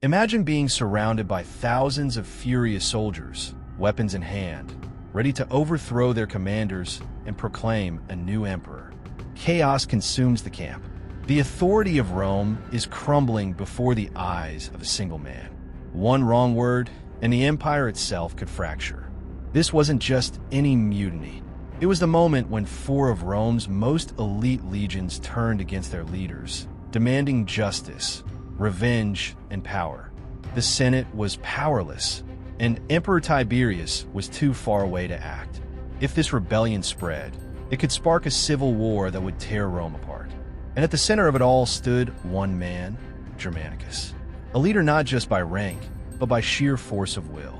Imagine being surrounded by thousands of furious soldiers, weapons in hand, ready to overthrow their commanders and proclaim a new emperor. Chaos consumes the camp. The authority of Rome is crumbling before the eyes of a single man. One wrong word, and the empire itself could fracture. This wasn't just any mutiny. It was the moment when four of Rome's most elite legions turned against their leaders, demanding justice, revenge, and power. The Senate was powerless, and Emperor Tiberius was too far away to act. If this rebellion spread, it could spark a civil war that would tear Rome apart. And at the center of it all stood one man, Germanicus. A leader not just by rank, but by sheer force of will.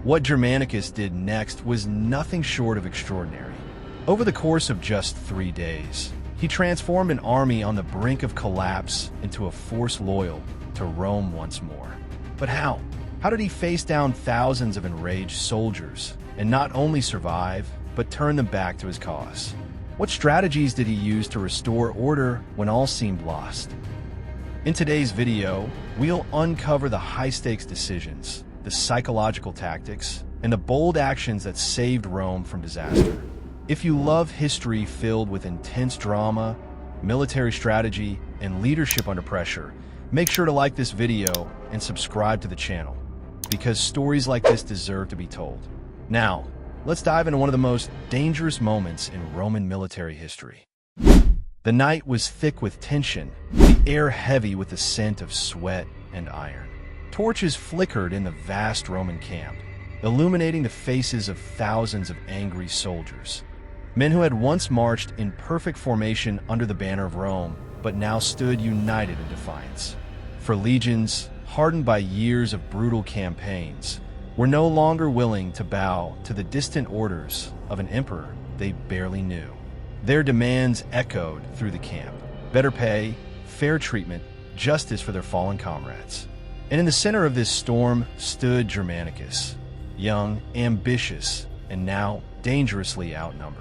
What Germanicus did next was nothing short of extraordinary. Over the course of just 3 days, he transformed an army on the brink of collapse into a force loyal to Rome once more. But how? How did he face down thousands of enraged soldiers and not only survive, but turn them back to his cause? What strategies did he use to restore order when all seemed lost? In today's video, we'll uncover the high-stakes decisions, the psychological tactics, and the bold actions that saved Rome from disaster. If you love history filled with intense drama, military strategy, and leadership under pressure, make sure to like this video and subscribe to the channel, because stories like this deserve to be told. Now, let's dive into one of the most dangerous moments in Roman military history. The night was thick with tension, the air heavy with the scent of sweat and iron. Torches flickered in the vast Roman camp, illuminating the faces of thousands of angry soldiers. Men who had once marched in perfect formation under the banner of Rome, but now stood united in defiance. For legions, hardened by years of brutal campaigns, were no longer willing to bow to the distant orders of an emperor they barely knew. Their demands echoed through the camp: better pay, fair treatment, justice for their fallen comrades. And in the center of this storm stood Germanicus, young, ambitious, and now dangerously outnumbered.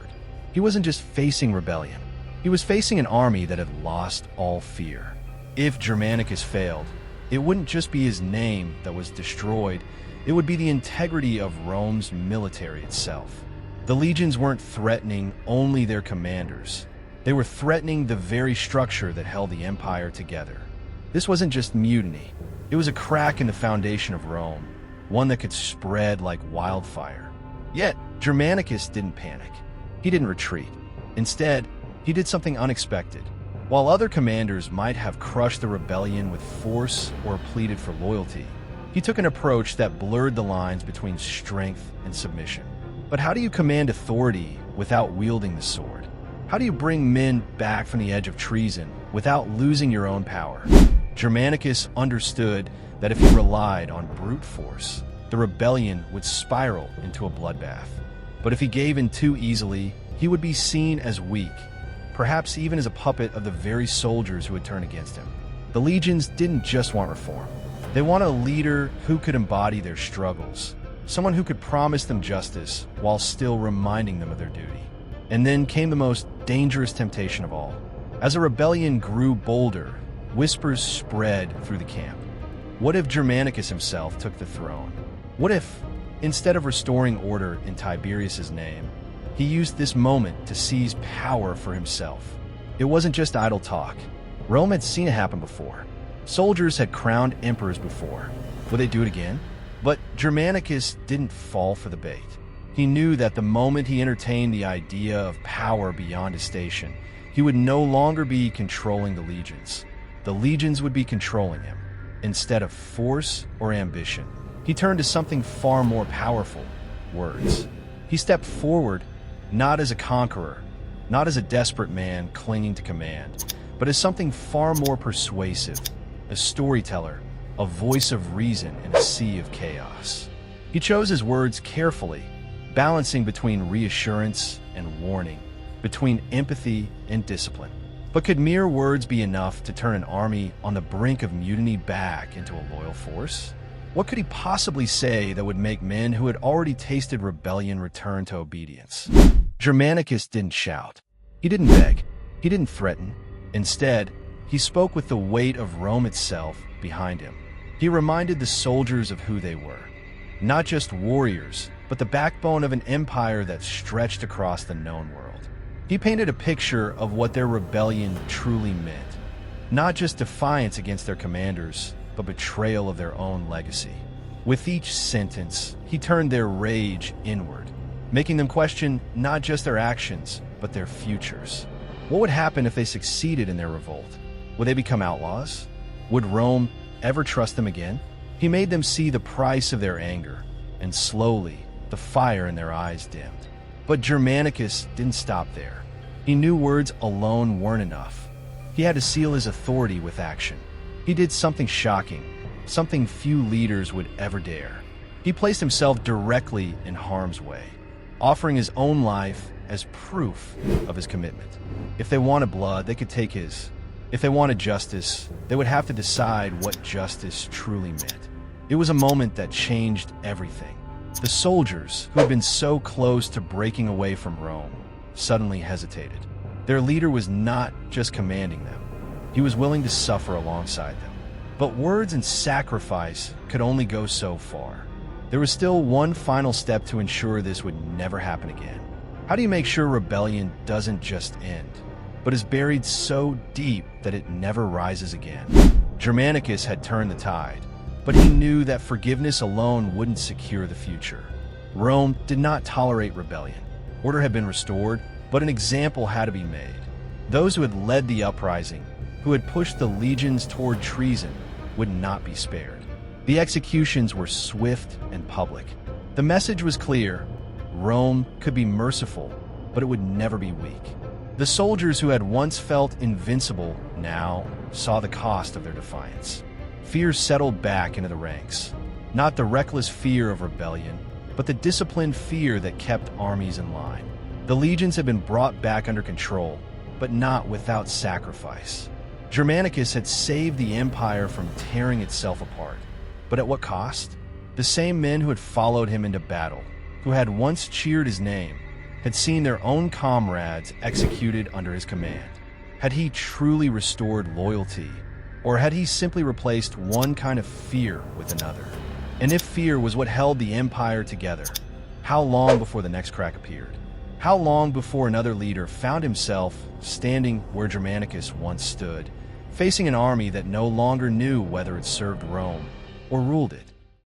He wasn't just facing rebellion. He was facing an army that had lost all fear. If Germanicus failed, it wouldn't just be his name that was destroyed, it would be the integrity of Rome's military itself. The legions weren't threatening only their commanders. They were threatening the very structure that held the empire together. This wasn't just mutiny. It was a crack in the foundation of Rome, one that could spread like wildfire. Yet, Germanicus didn't panic. He didn't retreat. Instead, he did something unexpected. While other commanders might have crushed the rebellion with force or pleaded for loyalty, he took an approach that blurred the lines between strength and submission. But how do you command authority without wielding the sword? How do you bring men back from the edge of treason without losing your own power? Germanicus understood that if he relied on brute force, the rebellion would spiral into a bloodbath. But if he gave in too easily, he would be seen as weak, perhaps even as a puppet of the very soldiers who had turned against him. The legions didn't just want reform. They wanted a leader who could embody their struggles, someone who could promise them justice while still reminding them of their duty. And then came the most dangerous temptation of all. As a rebellion grew bolder, whispers spread through the camp. What if Germanicus himself took the throne? What if, instead of restoring order in Tiberius's name, he used this moment to seize power for himself? It wasn't just idle talk. Rome had seen it happen before. Soldiers had crowned emperors before. Would they do it again? But Germanicus didn't fall for the bait. He knew that the moment he entertained the idea of power beyond his station, he would no longer be controlling the legions. The legions would be controlling him. Instead of force or ambition, he turned to something far more powerful: words. He stepped forward, not as a conqueror, not as a desperate man clinging to command, but as something far more persuasive, a storyteller, a voice of reason in a sea of chaos. He chose his words carefully, balancing between reassurance and warning, between empathy and discipline. But could mere words be enough to turn an army on the brink of mutiny back into a loyal force? What could he possibly say that would make men who had already tasted rebellion return to obedience? Germanicus didn't shout. He didn't beg. He didn't threaten. Instead, he spoke with the weight of Rome itself behind him. He reminded the soldiers of who they were. Not just warriors, but the backbone of an empire that stretched across the known world. He painted a picture of what their rebellion truly meant. Not just defiance against their commanders, but betrayal of their own legacy. With each sentence, he turned their rage inward, making them question not just their actions, but their futures. What would happen if they succeeded in their revolt? Would they become outlaws? Would Rome ever trust them again? He made them see the price of their anger, and slowly, the fire in their eyes dimmed. But Germanicus didn't stop there. He knew words alone weren't enough. He had to seal his authority with action. He did something shocking, something few leaders would ever dare. He placed himself directly in harm's way, offering his own life as proof of his commitment. If they wanted blood, they could take his. If they wanted justice, they would have to decide what justice truly meant. It was a moment that changed everything. The soldiers, who had been so close to breaking away from Rome, suddenly hesitated. Their leader was not just commanding them. He was willing to suffer alongside them. But words and sacrifice could only go so far. There was still one final step to ensure this would never happen again. How do you make sure rebellion doesn't just end, but is buried so deep that it never rises again? Germanicus had turned the tide, but he knew that forgiveness alone wouldn't secure the future. Rome did not tolerate rebellion. Order had been restored, but an example had to be made. Those who had led the uprising, who had pushed the legions toward treason, would not be spared. The executions were swift and public. The message was clear: Rome could be merciful, but it would never be weak. The soldiers who had once felt invincible now saw the cost of their defiance. Fear settled back into the ranks. Not the reckless fear of rebellion, but the disciplined fear that kept armies in line. The legions had been brought back under control, but not without sacrifice. Germanicus had saved the empire from tearing itself apart. But at what cost? The same men who had followed him into battle, who had once cheered his name, had seen their own comrades executed under his command. Had he truly restored loyalty, or had he simply replaced one kind of fear with another? And if fear was what held the empire together, how long before the next crack appeared? How long before another leader found himself standing where Germanicus once stood, facing an army that no longer knew whether it served Rome or ruled it?